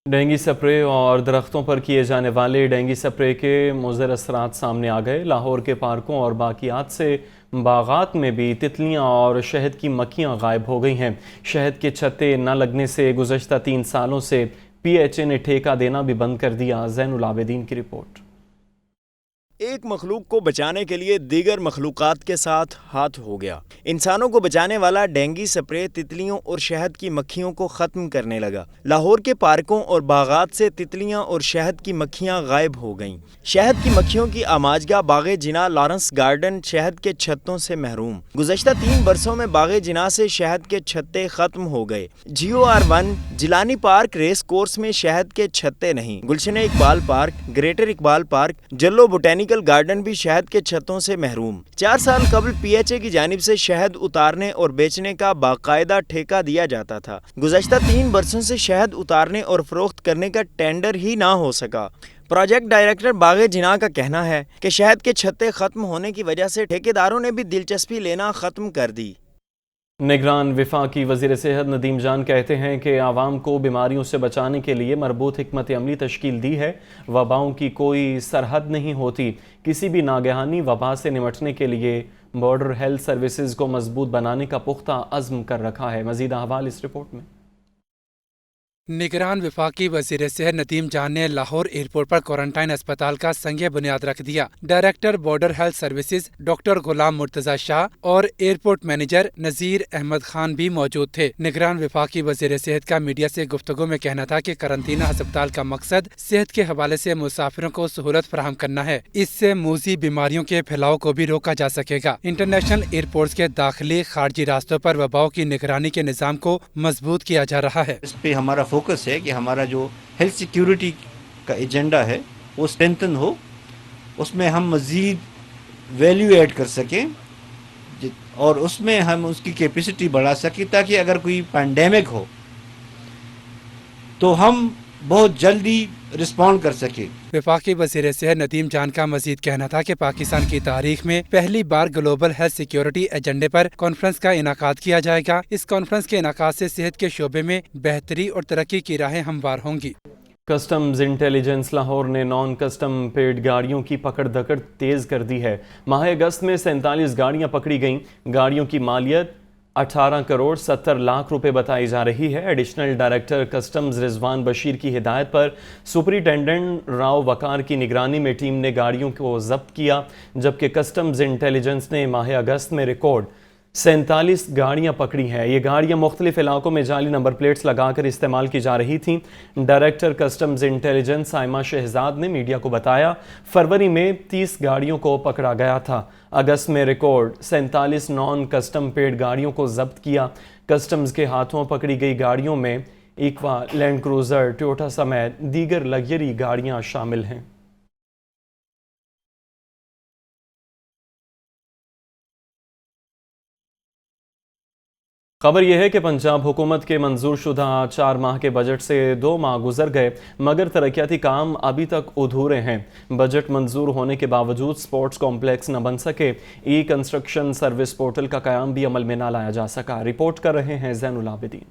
डेंगू स्प्रे और दरख्तों पर किए जाने वाले डेंगू स्प्रे के मुज़र असरात सामने आ गए। लाहौर के पार्कों और बाकियात से बागात में भी तितलियां और शहद की मक्खियां गायब हो गई हैं। शहद के छत्ते न लगने से गुज़श्ता 3 सालों से PHA ने ठेका देना भी बंद कर दिया। ज़ैनुल आबिदीन की रिपोर्ट। एक मखलूक को बचाने के लिए दीगर मखलूकात के साथ हाथ हो गया। इंसानों को बचाने वाला डेंगू स्प्रे तितलियों और शहद की मक्खियों को ख़त्म करने लगा। लाहौर के पार्कों और बागात से तितलियां और शहद की मक्खियां गायब हो गईं। शहद की मक्खियों की आमाजगा बाग़े जिना लॉरेंस गार्डन शहद के छत्तों से महरूम। गुज़श्ता 3 बरसों में बाग़े जिना से शहद के छत्ते ख़त्म हो गए। GOR1 Jilani park race course में शहद के छत्ते नहीं। Gulshan Iqbal park, greater Iqbal park, Jallo botanical garden भी शहद के छत्तों से महरूम। 4 साल कबल PHA की जानिब से शहद उतारने और बेचने का बाकायदा ठेका दिया जाता था। गुज़श्ता 3 बरसों से शहद उतारने और फरोख्त करने का टेंडर ही ना हो सका। प्रोजेक्ट डायरेक्टर बाग़े जिना का कहना है कि शहद के छत्ते ख़त्म होने की वजह से ठेकेदारों ने भी दिलचस्पी लेना ख़त्म कर दी। निगरान वफाकी वज़ीर सेहत नदीम जान कहते हैं कि आवाम को बीमारियों से बचाने के लिए मरबूत हिकमत अमली तश्कील दी है। वबाओं की कोई सरहद नहीं होती। किसी भी नागहानी वबा से निमटने के लिए बॉर्डर हेल्थ सर्विसेज को मजबूत बनाने का पुख्ता अज़्म कर रखा है। मज़ीद अहवाल इस रिपोर्ट में। निगरान वफाकी वज़ीर सेहत नदीम जान ने लाहौर एयरपोर्ट पर क्वारंटाइन अस्पताल का संग बुनियाद रख दिया। Director border health services doctor Ghulam Murtaza Shah और एयरपोर्ट मैनेजर नज़ीर अहमद खान भी मौजूद थे। निगरान वफाकी वज़ीर सेहत का मीडिया से गुफ्तगू में कहना था कि करंतना अस्पताल का मकसद सेहत के हवाले से मुसाफिरों को सहूलत फराहम करना है। इससे मूजी बीमारियों के फैलाव को भी रोका जा सकेगा। इंटरनेशनल एयरपोर्ट के दाखिली खारजी रास्तों पर वबाओं की निगरानी के निज़ाम को मजबूत किया जा रहा है। इस पे हमारा फोकस है कि हमारा जो हेल्थ सिक्योरिटी का एजेंडा है वो स्ट्रेंथन हो, उसमें हम मज़ीद वैल्यू ऐड कर सकें और उसमें हम उसकी कैपेसिटी बढ़ा सकें ताकि अगर कोई पैंडेमिक हो तो हम बहुत जल्दी रिस्पॉन्ड कर सके। वफाकी वज़ीर सेहत नदीम जान का मजीद कहना था कि पाकिस्तान की तारीख में पहली बार ग्लोबल हेल्थ सिक्योरिटी एजेंडे पर कॉन्फ्रेंस का इनाकाद किया जाएगा। इस कॉन्फ्रेंस के इनाकाद से सेहत के शोबे में बेहतरी और तरक्की की राहें हमवार होंगी। कस्टम्स इंटेलिजेंस लाहौर ने नॉन कस्टम पेड गाड़ियों की पकड़ दकड़ तेज कर दी है। माह अगस्त में 47 गाड़ियां पकड़ी गईं। गाड़ियों की मालियत 18 करोड़ 70 लाख रुपए बताई जा रही है। Additional director customs Rizwan Bashir की हिदायत पर सुपरिटेंडेंट राव वकार की निगरानी में टीम ने गाड़ियों को जब्त किया, जबकि कस्टम्स इंटेलिजेंस ने माह अगस्त में रिकॉर्ड 47 गाड़ियां पकड़ी हैं। ये गाड़ियां मुख्तलिफ इलाकों में जाली नंबर प्लेट्स लगाकर इस्तेमाल की जा रही थीं। Director customs intelligence Saima Shahzad ने मीडिया को बताया, फरवरी में 30 गाड़ियों को पकड़ा गया था। अगस्त में रिकॉर्ड 47 नॉन कस्टम पेड गाड़ियों को जब्त किया। कस्टम्स के हाथों पकड़ी गई गाड़ियों में इक्वा, लैंड क्रूजर, टोयोटा समेत दीगर लग्जरी गाड़ियां शामिल हैं। खबर यह है कि पंजाब हुकूमत के मंजूर शुदा 4 माह के बजट से 2 माह गुजर गए मगर तरक्याती काम अभी तक अधूरे हैं। बजट मंजूर होने के बावजूद स्पोर्ट्स कॉम्प्लेक्स न बन सके। ई कंस्ट्रक्शन सर्विस पोर्टल का क़याम भी अमल में न लाया जा सका। रिपोर्ट कर रहे हैं ज़ैनुल आबिदीन।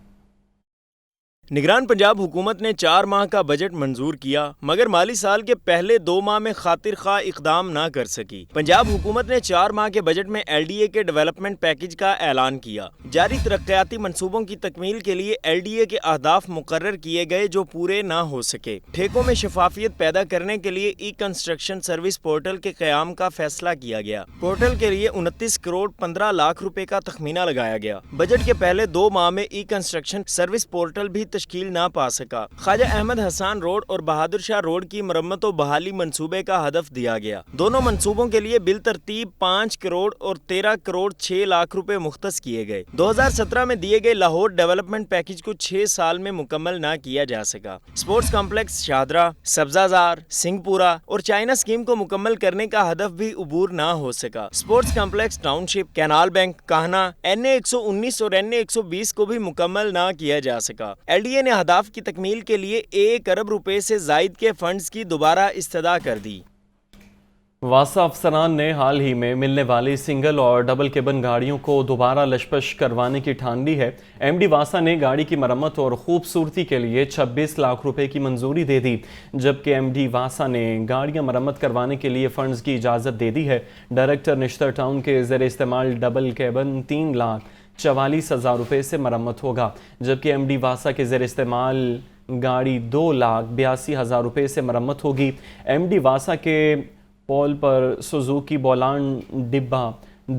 निगरान पंजाब हुकूमत ने 4 माह का बजट मंजूर किया, मगर माली साल के पहले 2 माह में खातिर खा इकदाम ना कर सकी। पंजाब हुकूमत ने 4 माह के बजट में LDA के डेवलपमेंट पैकेज का ऐलान किया। जारी तरक्याती मंसूबों की तकमील के लिए LDA के अहदाफ मुकर्रर किए गए जो पूरे ना हो सके। ठेकों में शफाफियत पैदा करने के लिए ई कंस्ट्रक्शन सर्विस पोर्टल के क़याम का फैसला किया गया। पोर्टल के लिए 29 करोड़ 15 लाख रुपए का तखमीना लगाया गया। बजट के पहले 2 माह में ई कंस्ट्रक्शन सर्विस पोर्टल भी तश्कील ना पा सका। ख्वाजा अहमद हसान रोड और बहादुर शाह रोड की मरम्मत और बहाली मंसूबे का हदफ दिया गया। दोनों मंसूबों के लिए बिल तरतीब 5 करोड़ और 13 करोड़ 6 लाख रुपए मुख्तस किए गए। 2017 में दिए गए लाहौर डेवलपमेंट पैकेज को 6 साल में मुकम्मल ना किया जा सका। स्पोर्ट्स कॉम्प्लेक्स शाहदरा, सब्जाजार, सिंहपुरा और चाइना स्कीम को मुकम्मल करने का हदफ भी अबूर ना हो सका। Sports complex township, canal bank, Kahna, NA 119 और NA 120 को भी मुकम्मल ना किया जा सका। LDA ने अहदाफ की तकमील के लिए 1 अरब रुपए से जायद के फंड्स की दोबारा इस्तदा कर दी। वासा अफसरान ने हाल ही में मिलने वाली सिंगल और डबल केबन गाड़ियों को दोबारा लशपश करवाने की ठान ली है। MD वासा ने गाड़ी की मरम्मत और खूबसूरती के लिए 26 लाख रुपए की मंजूरी दे दी, जबकि MD वासा ने गाड़ियां मरम्मत करवाने के लिए फंड्स की इजाज़त दे दी है। डायरेक्टर निश्तर टाउन के ज़ेर इस्तेमाल डबल केबन 3,44,000 रुपये से मरम्मत होगा, जबकि MD वासा के ज़ेर इस्तेमाल गाड़ी 2,82,000 रुपये से मरम्मत होगी। MD वासा के पोल पर सुजुकी बोलान डिब्बा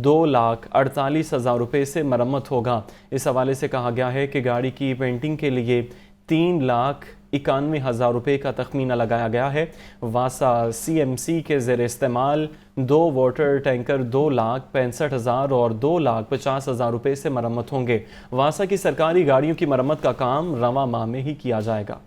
2,48,000 रुपये से मरम्मत होगा। इस हवाले से कहा गया है कि गाड़ी की पेंटिंग के लिए 3,91,000 रुपये का तखमीना लगाया गया है। वासा CMC के ज़ेर इस्तेमाल 2 वाटर टैंकर 2,65,000 और 2,50,000 रुपये से मरम्मत होंगे। वासा की सरकारी गाड़ियों की मरम्मत का काम रवां माह में ही किया जाएगा।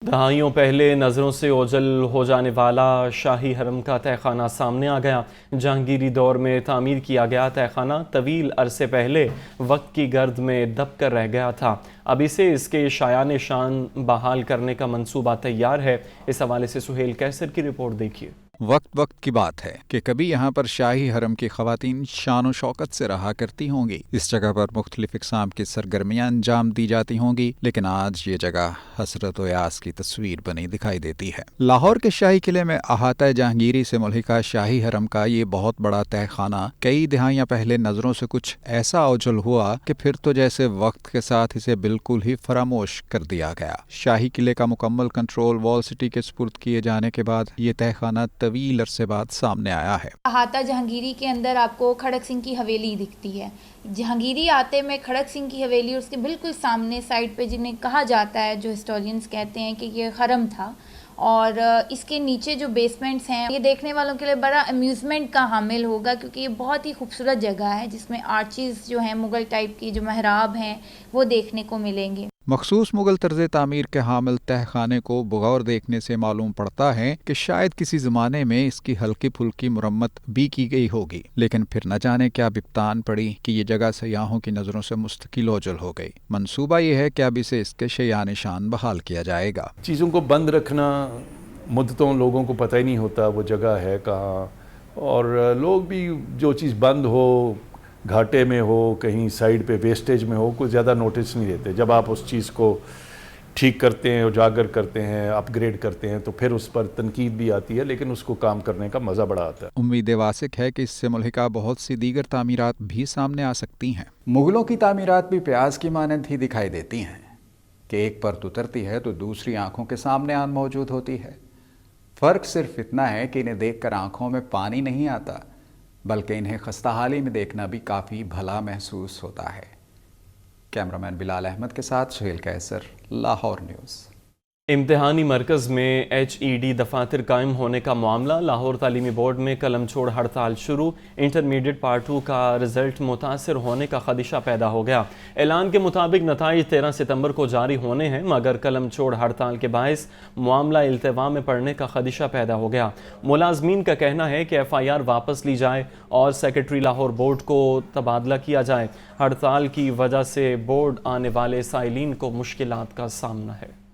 दहाइयों पहले नज़रों से ओझल हो जाने वाला शाही हरम का तहखाना सामने आ गया। जहांगीरी दौर में तामीर किया गया तहखाना तवील अरसे पहले वक्त की गर्द में दब कर रह गया था। अब इसे इसके शायान शान बहाल करने का मंसूबा तैयार है। इस हवाले से सुहेल कैसर की रिपोर्ट देखिए। वक्त की बात है कि कभी यहाँ पर शाही हरम की ख़वातीन शान व शौकत से रहा करती होंगी। इस जगह पर मुख्तलिफ इक़साम की सरगर्मियाँ अंजाम दी जाती होंगी, लेकिन आज ये जगह हसरत व यास की तस्वीर बनी दिखाई देती है। लाहौर के शाही किले में अहाता जहांगीरी से मुल्हिका शाही हरम का ये बहुत बड़ा तहखाना कई दहाइयाँ पहले नज़रों से कुछ ऐसा ओझल हुआ कि फिर तो जैसे वक्त के साथ इसे बिल्कुल ही फरामोश कर दिया गया। शाही किले का मुकम्मल कंट्रोल वॉल सिटी के सुपुर्द किए जाने के बाद ये तहखाना तवील अरसे बाद सामने आया है। अहाता जहांगीरी के अंदर आपको खड़क सिंह की हवेली दिखती है। जहांगीरी आते में खड़क सिंह की हवेली और उसके बिल्कुल सामने साइड पे जिन्हें कहा जाता है, जो हिस्टोरियंस कहते हैं कि ये हरम था, और इसके नीचे जो बेसमेंट्स हैं ये देखने वालों के लिए बड़ा अम्यूज़मेंट का हामिल होगा, क्योंकि ये बहुत ही खूबसूरत जगह है जिसमें आर्चीज़ जो हैं मुग़ल टाइप की जो महराब हैं वो देखने को मिलेंगे। मखसूस मुगल तर्ज तामीर के हामिल तहखाने को बगौर देखने से मालूम पड़ता है कि शायद किसी ज़माने में इसकी हल्की फुल्की मुरम्मत भी की गई होगी, लेकिन फिर न जाने क्या बिप्तान पड़ी कि ये जगह सयाहों की नज़रों से मुस्तकिल ओझल हो गई। मंसूबा ये है कि अब इसे इसके शयान शान बहाल किया जाएगा। चीज़ों को बंद रखना मुद्दतों लोगों को पता ही नहीं होता वो जगह है कहाँ, और लोग भी जो चीज़ बंद हो, घाटे में हो, कहीं साइड पे वेस्टेज में हो, कोई ज़्यादा नोटिस नहीं देते। जब आप उस चीज़ को ठीक करते हैं, उजागर करते हैं, अपग्रेड करते हैं, तो फिर उस पर तनकीद भी आती है, लेकिन उसको काम करने का मज़ा बड़ा आता है। उम्मीद वासिक है कि इससे मुल्हिका बहुत सी दीगर तामीरात भी सामने आ सकती हैं। मुग़लों की तामीरात भी प्याज की मानंद ही दिखाई देती हैं कि एक परत उतरती है तो दूसरी आँखों के सामने आन मौजूद होती है। फ़र्क सिर्फ इतना है कि इन्हें देखकर आँखों में पानी नहीं आता, बल्कि इन्हें खस्ताहाली में देखना भी काफ़ी भला महसूस होता है। कैमरामैन बिलाल अहमद के साथ सुहेल कैसर, लाहौर न्यूज़। इम्तिहानी मरकज़ में HED दफातर कायम होने का मामला। लाहौर तालीमी बोर्ड में कलम छोड़ हड़ताल शुरू। इंटरमीडिएट पार्ट 2 का रिज़ल्ट मुतासर होने का खदशा पैदा हो गया। ऐलान के मुताबिक नताइज 13 सितंबर को जारी होने हैं, मगर कलम छोड़ हड़ताल के बायस मामला इल्तिवा में पड़ने का खदशा पैदा हो गया। मुलाजमीन का कहना है कि FIR वापस ली जाए और सेक्रेटरी लाहौर बोर्ड को तबादला किया जाए। हड़ताल की वजह से बोर्ड आने वाले साइलिन को मुश्किलात का सामना है।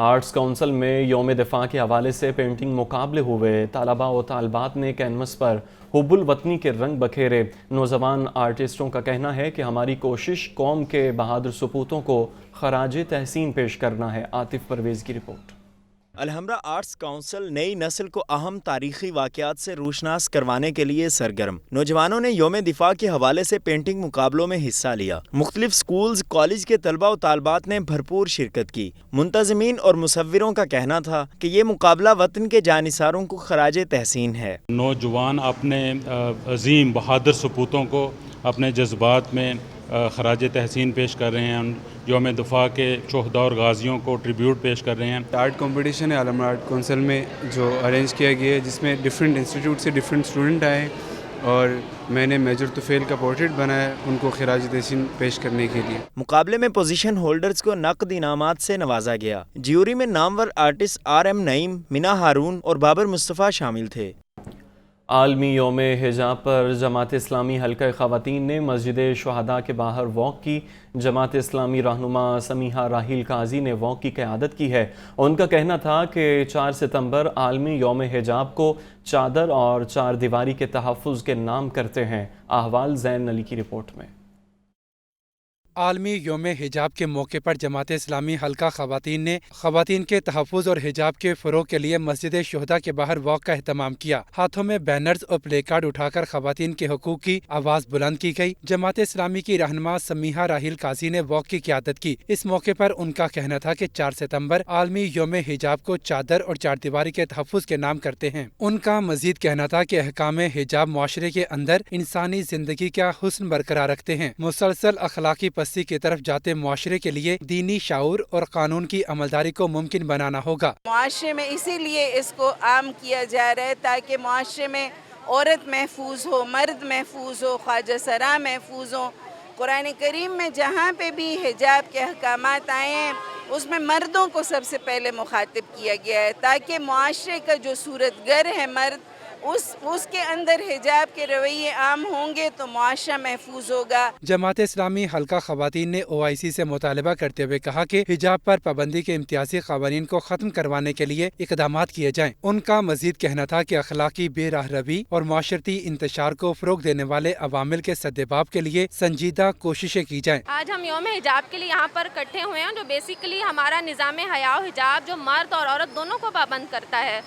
آرٹس کونسل میں یوم دفاع کے حوالے سے پینٹنگ مقابلے ہوئے. طلباء و طالبات نے کینوس پر حب الوطنی کے رنگ بکھیرے. نوجوان آرٹسٹوں کا کہنا ہے کہ ہماری کوشش قوم کے بہادر سپوتوں کو خراج تحسین پیش کرنا ہے. عاطف پرویز کی رپورٹ. الحمرا آرٹس کونسل نئی نسل کو اہم تاریخی واقعات سے روشناس کروانے کے لیے سرگرم. نوجوانوں نے یوم دفاع کے حوالے سے پینٹنگ مقابلوں میں حصہ لیا. مختلف سکولز کالج کے طلباء و طالبات نے بھرپور شرکت کی. منتظمین اور مصوروں کا کہنا تھا کہ یہ مقابلہ وطن کے جانثاروں کو خراج تحسین ہے. نوجوان اپنے عظیم بہادر سپوتوں کو اپنے جذبات میں خراج تحسین پیش کر رہے ہیں. یوم دفاع کے شہداء اور غازیوں کو ٹریبیوٹ پیش کر رہے ہیں. آرٹ کمپٹیشن ہے الحمرا آرٹ کونسل میں جو ارینج کیا گیا ہے، جس میں ڈفرینٹ انسٹیٹیوٹ سے ڈفرینٹ اسٹوڈنٹ آئے اور میں نے میجر طفیل کا پورٹریٹ بنایا ان کو خراج تحسین پیش کرنے کے لیے. مقابلے میں پوزیشن ہولڈرز کو نقد انعامات سے نوازا گیا. جیوری میں نامور آرٹسٹ RM نعیم، مینا ہارون اور بابر مصطفیٰ شامل تھے. عالمی یوم حجاب پر جماعت اسلامی حلقہ خواتین نے مسجد شہداء کے باہر واک کی. جماعت اسلامی رہنما سمیحہ راحیل قاضی نے واک کی قیادت کی ہے. ان کا کہنا تھا کہ 4 ستمبر عالمی یوم حجاب کو چادر اور چار دیواری کے تحفظ کے نام کرتے ہیں. احوال زین علی کی رپورٹ میں. عالمی یوم حجاب کے موقع پر جماعت اسلامی حلقہ خواتین نے خواتین کے تحفظ اور حجاب کے فروغ کے لیے مسجد شہداء کے باہر واک کا اہتمام کیا. ہاتھوں میں بینرز اور پلے کارڈ اٹھا کر خواتین کے حقوق کی آواز بلند کی گئی. جماعت اسلامی کی رہنما سمیحہ راحیل قاضی نے واک کی قیادت کی. اس موقع پر ان کا کہنا تھا کہ 4 ستمبر عالمی یوم حجاب کو چادر اور چار دیواری کے تحفظ کے نام کرتے ہیں. ان کا مزید کہنا تھا کہ احکام حجاب معاشرے کے اندر انسانی زندگی کا حسن برقرار رکھتے ہیں. مسلسل اخلاقی پستی کی طرف جاتے معاشرے کے لیے دینی شعور اور قانون کی عملداری کو ممکن بنانا ہوگا. معاشرے میں اسی لیے اس کو عام کیا جا رہا ہے تاکہ معاشرے میں عورت محفوظ ہو، مرد محفوظ ہو، خواجہ سرا محفوظ ہو. قرآن کریم میں جہاں پہ بھی حجاب کے احکامات آئے ہیں اس میں مردوں کو سب سے پہلے مخاطب کیا گیا ہے تاکہ معاشرے کا جو صورت گر ہے مرد اس کے اندر حجاب کے رویے عام ہوں گے تو معاشرہ محفوظ ہوگا. جماعت اسلامی حلقہ خواتین نے OIC سے مطالبہ کرتے ہوئے کہا کہ حجاب پر پابندی کے امتیازی قوانین کو ختم کروانے کے لیے اقدامات کیے جائیں. ان کا مزید کہنا تھا کہ اخلاقی بے راہ روی اور معاشرتی انتشار کو فروغ دینے والے عوامل کے سدباب کے لیے سنجیدہ کوششیں کی جائیں. آج ہم یوم حجاب کے لیے یہاں پر اکٹھے ہوئے ہیں جو بیسیکلی ہمارا نظام حیا و حجاب جو مرد اور عورت دونوں کو پابند کرتا ہے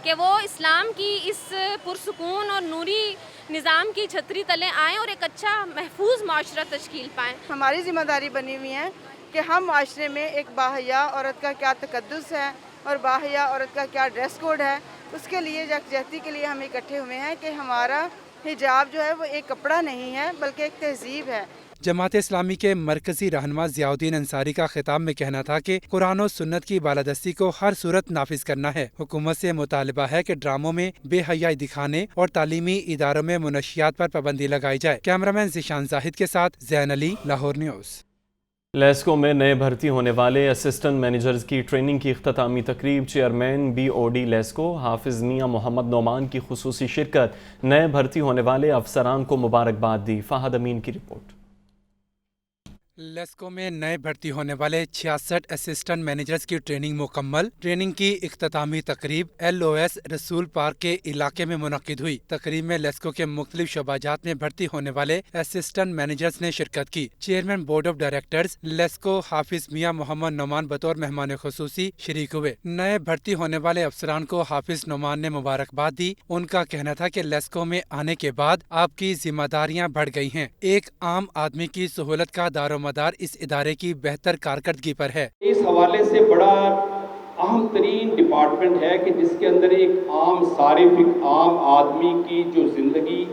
کہ وہ اسلام کی اس پرسکون اور نوری نظام کی چھتری تلے آئیں اور ایک اچھا محفوظ معاشرہ تشکیل پائیں. ہماری ذمہ داری بنی ہوئی ہے کہ ہم معاشرے میں ایک باحیا عورت کا کیا تقدس ہے اور باحیا عورت کا کیا ڈریس کوڈ ہے، اس کے لیے یکجہتی کے لیے ہم اکٹھے ہوئے ہیں کہ ہمارا حجاب جو ہے وہ ایک کپڑا نہیں ہے بلکہ ایک تہذیب ہے. جماعت اسلامی کے مرکزی رہنما ضیاء الدین انصاری کا خطاب میں کہنا تھا کہ قرآن و سنت کی بالادستی کو ہر صورت نافذ کرنا ہے. حکومت سے مطالبہ ہے کہ ڈراموں میں بے حیائی دکھانے اور تعلیمی اداروں میں منشیات پر پابندی لگائی جائے. کیمرامین ذیشان زاہد کے ساتھ زین علی، لاہور نیوز. لیسکو میں نئے بھرتی ہونے والے اسسٹنٹ مینیجرز کی ٹریننگ کی اختتامی تقریب. چیئرمین BOD لیسکو حافظ میاں محمد نعمان کی خصوصی شرکت نئے بھرتی ہونے والے افسران کو مبارکباد دی. فہد امین کی رپورٹ. لیسکو میں نئے بھرتی ہونے والے 66 اسسٹنٹ مینیجرز کی ٹریننگ مکمل. ٹریننگ کی اختتامی تقریب LOS رسول پارک کے علاقے میں منعقد ہوئی. تقریب میں لیسکو کے مختلف شعبہ جات میں بھرتی ہونے والے اسسٹنٹ مینیجرز نے شرکت کی. Chairman board of directors LESCO حافظ میاں محمد نعمان بطور مہمان خصوصی شریک ہوئے. نئے بھرتی ہونے والے افسران کو حافظ نعمان نے مبارکباد دی. ان کا کہنا تھا کہ لیسکو میں آنے کے بعد آپ کی ذمہ داریاں بڑھ گئی ہیں. ایک عام آدمی کی سہولت کا دار و مدار اس ادارے کی بہتر کارکردگی پر ہے. اس حوالے سے بڑا اہم ترین ڈپارٹمنٹ ہے کہ جس کے اندر ایک عام صارف، ایک عام آدمی کی جو زندگی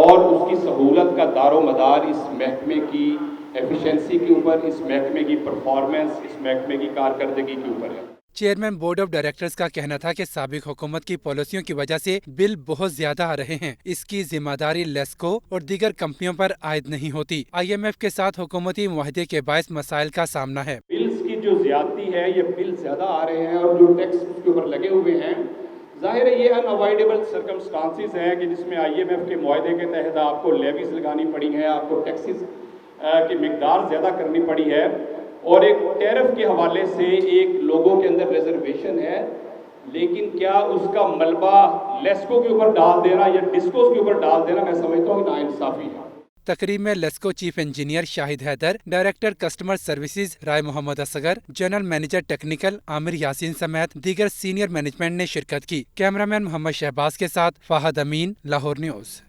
اور اس کی سہولت کا دار و مدار اس محکمے کی ایفیشنسی کے اوپر، اس محکمے کی پرفارمنس، اس محکمے کی کارکردگی کے اوپر ہے. چیئرمین بورڈ آف ڈائریکٹرز کا کہنا تھا کہ سابق حکومت کی پالیسیوں کی وجہ سے بل بہت زیادہ آ رہے ہیں. اس کی ذمہ داری لیسکو اور دیگر کمپنیوں پر عائد نہیں ہوتی. IMF کے ساتھ حکومتی معاہدے کے باعث مسائل کا سامنا ہے. بلز کی جو زیادتی ہے، یہ بل زیادہ آ رہے ہیں اور جو ٹیکس اس کے اوپر لگے ہوئے ہیں، ظاہر ہے یہ انوائڈیبل سرکمسٹانسز ہیں کہ جس میں IMF کے معاہدے کے تحت آپ کو لیویز لگانی پڑی ہیں، آپ کو ٹیکسز کی مقدار زیادہ کرنی پڑی ہے. اور ایک ٹیرف کے حوالے سے ایک لوگوں کے اندر ریزرویشن ہے، لیکن کیا اس کا ملبہ لیسکو کے اوپر ڈال دینا یا ڈسکوز کے اوپر ڈال دینا، میں سمجھتا ہوں کہ ناانصافی ہے۔ تقریب میں لیسکو چیف انجینئر شاہد حیدر، ڈائریکٹر کسٹمر سروسز رائے Muhammad Asghar, general manager technical عامر یاسین سمیت دیگر سینئر مینجمنٹ نے شرکت کی۔ کیمرامین محمد شہباز کے ساتھ فہد امین، لاہور نیوز۔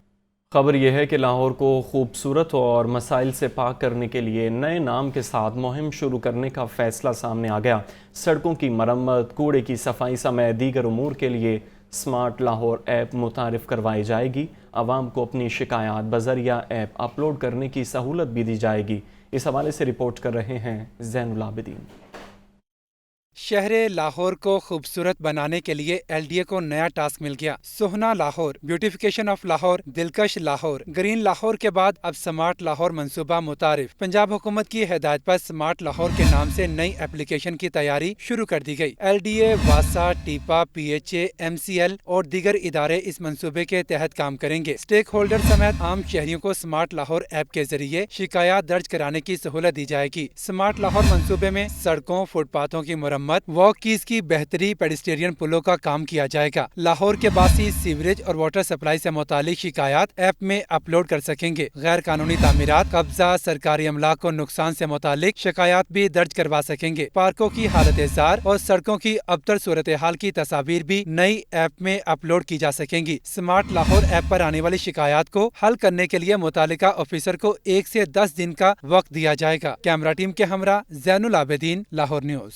خبر یہ ہے کہ لاہور کو خوبصورت اور مسائل سے پاک کرنے کے لیے نئے نام کے ساتھ مہم شروع کرنے کا فیصلہ سامنے آ گیا۔ سڑکوں کی مرمت، کوڑے کی صفائی سمیت دیگر امور کے لیے سمارٹ لاہور ایپ متعارف کروائی جائے گی۔ عوام کو اپنی شکایات بذریعہ ایپ اپلوڈ کرنے کی سہولت بھی دی جائے گی۔ اس حوالے سے رپورٹ کر رہے ہیں زین العابدین۔ شہر لاہور کو خوبصورت بنانے کے لیے ایل ڈی اے کو نیا ٹاسک مل گیا۔ سہنا لاہور، بیوٹیفیکیشن آف لاہور، دلکش لاہور، گرین لاہور کے بعد اب سمارٹ لاہور منصوبہ متعارف۔ پنجاب حکومت کی ہدایت پر سمارٹ لاہور کے نام سے نئی اپلیکیشن کی تیاری شروع کر دی گئی۔ ایل ڈی اے، واسا، TEPA, P H A, M C L اور دیگر ادارے اس منصوبے کے تحت کام کریں گے۔ اسٹیک ہولڈر سمیت عام شہریوں کو سمارٹ لاہور ایپ کے ذریعے شکایات درج کرانے کی سہولت دی جائے گی۔ سمارٹ لاہور منصوبے میں سڑکوں، فٹ پاتھوں کی مرمت، واک کیز کی بہتری، پیڈسٹرین پلوں کا کام کیا جائے گا۔ لاہور کے باسی سیوریج اور واٹر سپلائی سے متعلق شکایات ایپ میں اپلوڈ کر سکیں گے۔ غیر قانونی تعمیرات، قبضہ، سرکاری املاک کو نقصان سے متعلق شکایات بھی درج کروا سکیں گے۔ پارکوں کی حالت زار اور سڑکوں کی ابتر صورتحال کی تصاویر بھی نئی ایپ میں اپلوڈ کی جا سکیں گی۔ سمارٹ لاہور ایپ پر آنے والی شکایات کو حل کرنے کے لیے متعلقہ آفیسر کو 1 سے 10 دن کا وقت دیا جائے گا۔ کیمرہ ٹیم کے ہمراہ زین العابدین، لاہور نیوز۔